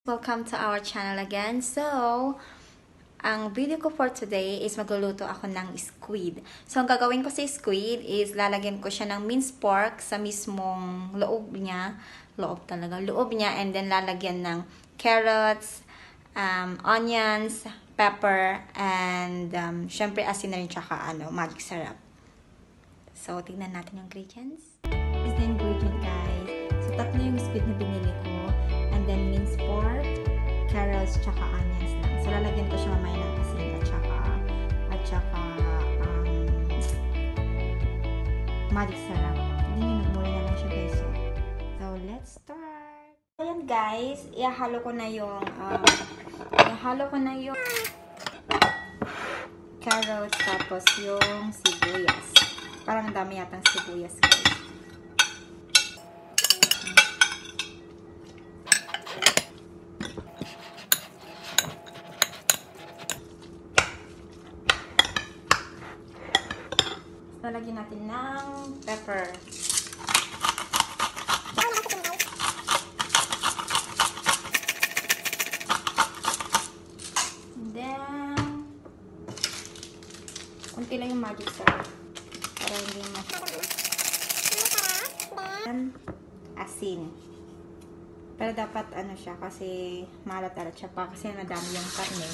Welcome to our channel again. So, ang video ko for today is magluluto ako ng squid. So, ang gagawin ko sa squid is lalagyan ko siya ng minced pork sa mismong loob niya. Loob niya. And then, lalagyan ng carrots, onions, pepper, and syempre asin na rin tsaka magic syrup. So, tingnan natin yung ingredients. This is the ingredient, guys. So, tatlo yung squid na binili ko. And then minced pork, carrots, tsaka onions lang. So, lalagyan ko siya mamaya ng asin at tsaka magic syrup. Hindi nyo, nagmula na lang siya, guys. So, let's start. Ayan, guys. Ihalo ko na yung carrots, tapos yung sibuyas. Parang dami yatang sibuyas, guys. Lalagyan natin ng pepper. And then, kunti lang yung magic syrup para hindi masyadong. And asin. Pero dapat siya kasi malat-alat siya pa kasi madami yung karne.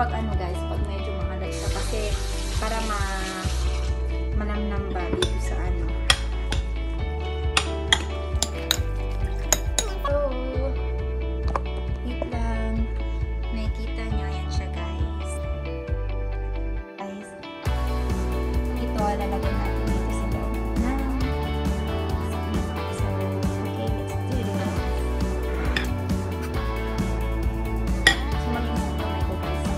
Pag medyo mahalat siya kasi para manamnam ba dito sa Oh, wait lang. Nakikita nyo, yan siya, guys. Ito, lalagyan natin dito sa loob na. So, okay, let's do this. So, mag-isip ko may guys.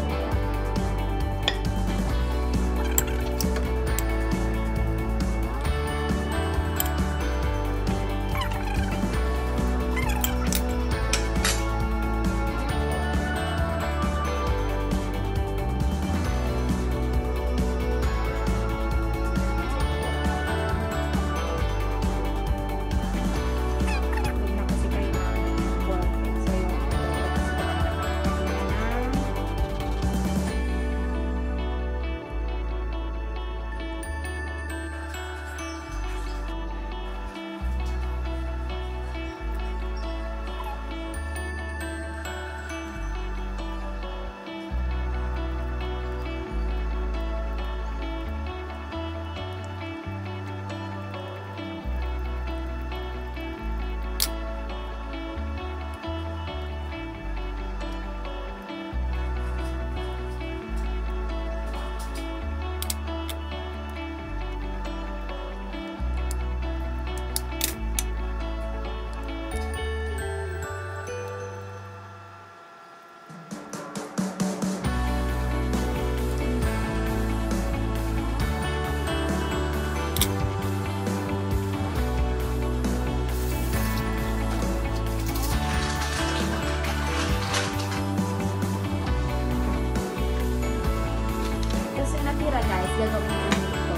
Guys, gagawin ko ito.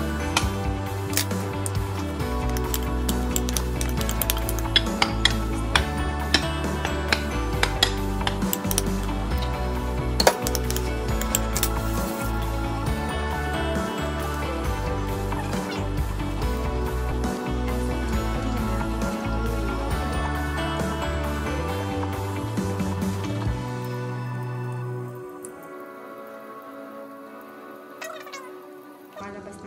Malabas na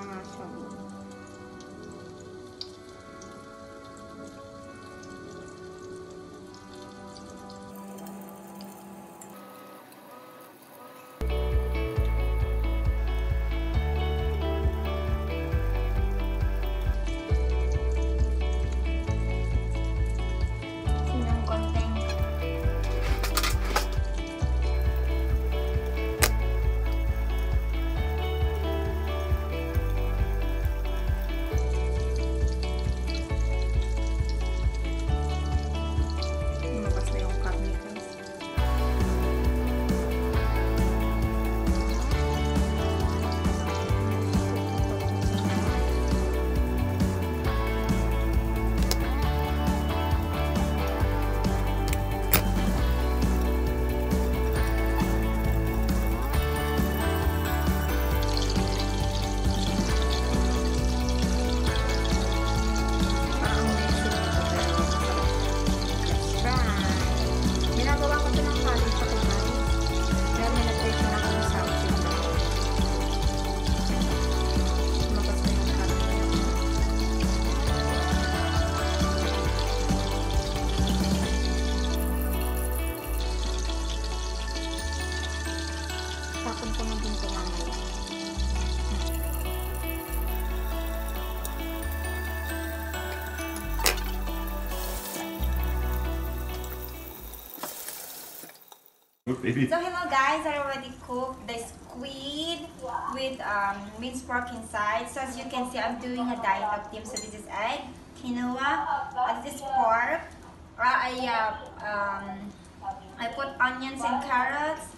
Itapon ko na din ito mamaya. Baby. So hello guys, I already cooked the squid with minced pork inside. So as you can see, I'm doing a diet of Tim. So this is egg, quinoa, this is pork. I put onions and carrots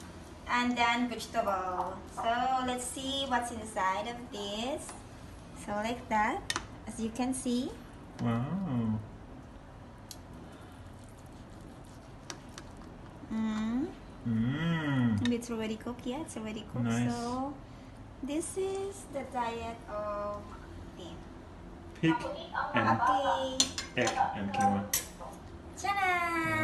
and then vegetable. So let's see what's inside of this. So like that, as you can see. Wow. It's already cooked. Yeah, it's already cooked. Nice. So this is the diet of Tim. Pig and Okay. egg and quinoa. Ta-da!